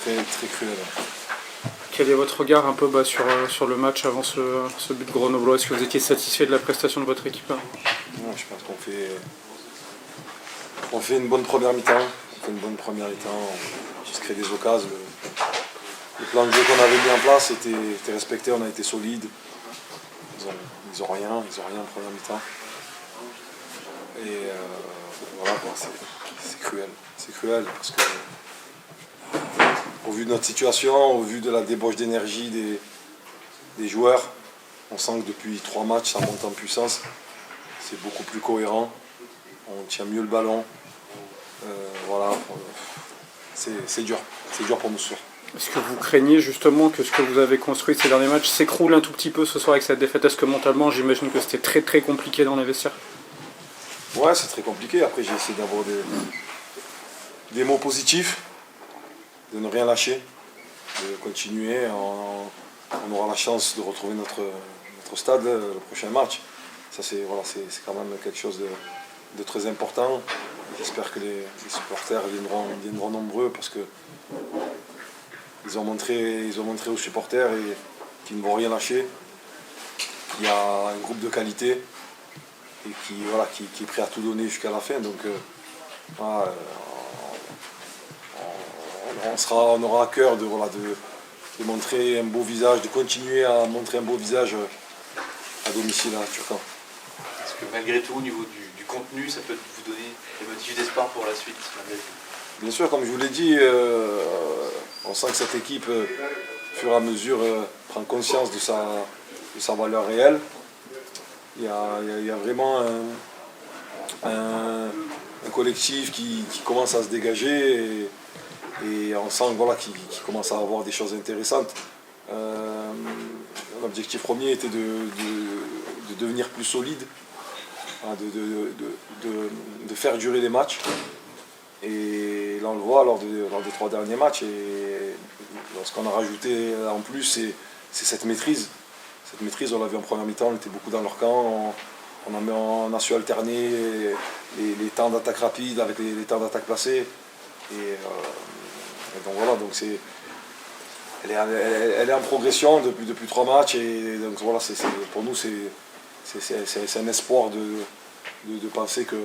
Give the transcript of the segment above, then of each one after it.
très, très cruel. Quel est votre regard un peu sur le match avant ce but grenoblois? Est-ce que vous étiez satisfait de la prestation de votre équipe? Non, je pense qu'on fait une bonne première mi-temps. On se crée des occasions. Le plan de jeu qu'on avait mis en place était respecté, on a été solide. Ils ont rien en première mi-temps. Et voilà, c'est cruel. C'est cruel parce que au vu de notre situation, au vu de la débauche d'énergie des joueurs, on sent que depuis 3 matchs, ça monte en puissance. C'est beaucoup plus cohérent. On tient mieux le ballon. Voilà, c'est dur. C'est dur pour nous ce soir. Est-ce que vous craignez justement que ce que vous avez construit ces derniers matchs s'écroule un tout petit peu ce soir avec cette défaite? Est-ce que mentalement, j'imagine que c'était très très compliqué dans les vestiaires? Ouais, c'est très compliqué. Après, j'ai essayé d'avoir des mots positifs, de ne rien lâcher, de continuer. On aura la chance de retrouver notre stade le prochain match. Ça, c'est quand même quelque chose de très important. J'espère que les supporters viendront nombreux parce que ils ont montré aux supporters qu'ils ne vont rien lâcher, qu'il y a un groupe de qualité et qui est prêt à tout donner jusqu'à la fin. Donc voilà, on aura à cœur de montrer un beau visage, de continuer à montrer un beau visage à domicile à Turcan. Est-ce que malgré tout, au niveau du contenu, ça peut vous donner des motifs d'espoir pour la suite malgré tout? Bien sûr, comme je vous l'ai dit, on sent que cette équipe, au fur et à mesure, prend conscience de sa valeur réelle. Il y a vraiment un collectif qui commence à se dégager et on sent qu'il commence à avoir des choses intéressantes. L'objectif premier était de devenir plus solide, de faire durer les matchs. Et là on le voit lors des 3 derniers matchs. Et lorsqu'on a rajouté en plus, c'est cette maîtrise. Cette maîtrise, on l'a vu en première mi-temps, on était beaucoup dans leur camp. On a su alterner les temps d'attaque rapide avec les temps d'attaque placés. Et donc voilà, donc elle est en progression depuis 3 matchs. Et donc voilà, pour nous, c'est un espoir de penser qu'il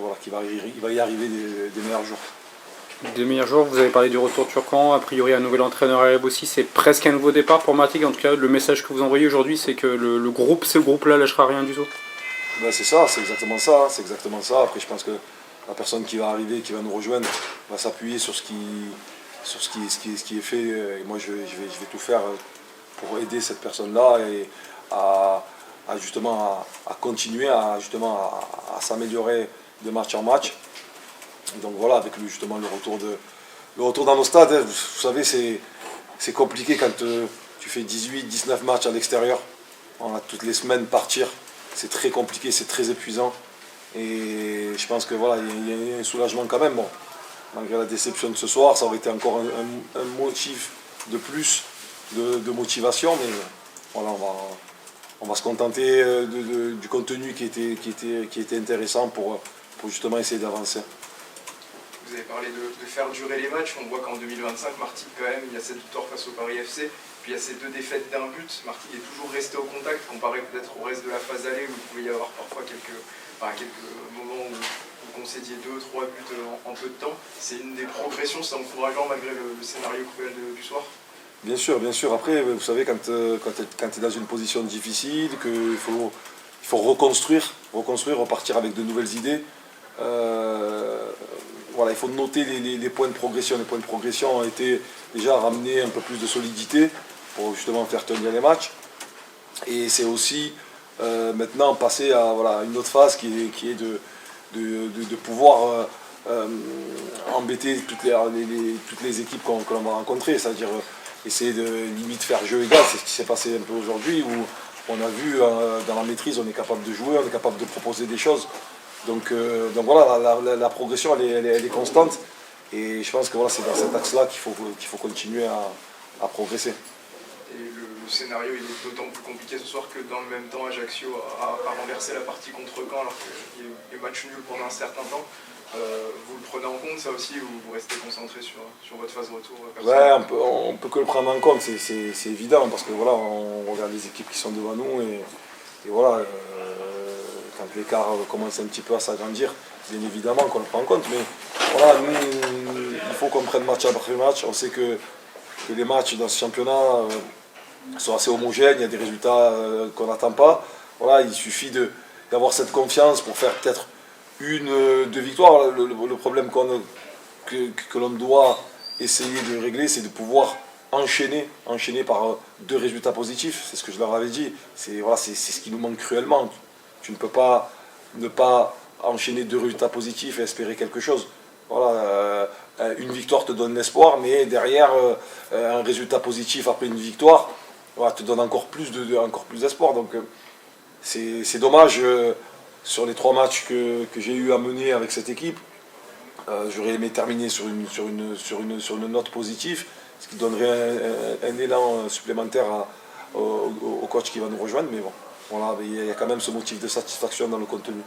va y arriver des meilleurs jours. Des meilleurs jours, vous avez parlé du retour Turcan, a priori un nouvel entraîneur arrive aussi, c'est presque un nouveau départ pour Martigues. En tout cas, le message que vous envoyez aujourd'hui, c'est que ce groupe-là lâchera rien du tout. Ben c'est ça, c'est exactement ça. Après, je pense que la personne qui va arriver, qui va nous rejoindre, va s'appuyer sur ce qui est fait. Et moi, je vais tout faire pour aider cette personne-là et à continuer à s'améliorer de match en match. Donc voilà, avec le retour dans nos stades, vous savez, c'est compliqué quand tu fais 18-19 matchs à l'extérieur. On a toutes les semaines partir, c'est très compliqué, c'est très épuisant. Et je pense que voilà, il y a un soulagement quand même. Bon, malgré la déception de ce soir, ça aurait été encore un motif de plus de motivation, mais voilà, on va se contenter du contenu qui était intéressant pour justement essayer d'avancer. Vous avez parlé de faire durer les matchs. On voit qu'en 2025, Martigues, quand même, il y a cette victoire face au Paris FC, puis il y a ces 2 défaites d'1 but. Martigues est toujours resté au contact, comparé peut-être au reste de la phase allée, où il pouvait y avoir parfois quelques moments où vous concédiez 2-3 buts en peu de temps. C'est une des progressions, c'est encourageant malgré le scénario cruel du soir. Bien sûr. Après, vous savez, quand tu es dans une position difficile, qu'il faut reconstruire, repartir avec de nouvelles idées. Voilà, il faut noter les points de progression. Les points de progression ont été déjà ramener un peu plus de solidité pour justement faire tenir les matchs. Et c'est aussi maintenant passer à une autre phase qui est de pouvoir embêter toutes les équipes qu'on va rencontrer. C'est-à-dire essayer de limite faire jeu égal. C'est ce qui s'est passé un peu aujourd'hui où on a vu dans la maîtrise, on est capable de jouer, on est capable de proposer des choses. Donc voilà, la progression elle est constante et je pense que voilà, c'est dans cet axe-là qu'il faut continuer à progresser. Et le scénario il est d'autant plus compliqué ce soir que dans le même temps Ajaccio a renversé la partie contre Caen alors qu'il y a eu match nul pendant un certain temps. vous le prenez en compte ça aussi ou vous restez concentré sur votre phase retour Ouais, on peut que le prendre en compte, c'est évident, parce que voilà, on regarde les équipes qui sont devant nous et voilà, quand l'écart commence un petit peu à s'agrandir, bien évidemment qu'on le prend en compte, mais voilà, nous, il faut qu'on prenne match après match. On sait que les matchs dans ce championnat sont assez homogènes, il y a des résultats qu'on n'attend pas. Voilà, il suffit d'avoir cette confiance pour faire peut-être deux victoires. Le problème que l'on doit essayer de régler, c'est de pouvoir enchaîner par deux résultats positifs. C'est ce que je leur avais dit. C'est ce qui nous manque cruellement. Tu ne peux pas ne pas enchaîner deux résultats positifs et espérer quelque chose. Voilà, une victoire te donne l'espoir, mais derrière, un résultat positif après une victoire, voilà, te donne encore plus d'espoir. Donc c'est dommage, sur les 3 matchs que j'ai eu à mener avec cette équipe. J'aurais aimé terminer sur une note positive, ce qui donnerait un élan supplémentaire au coach qui va nous rejoindre. Mais bon, voilà, il y a quand même ce motif de satisfaction dans le contenu.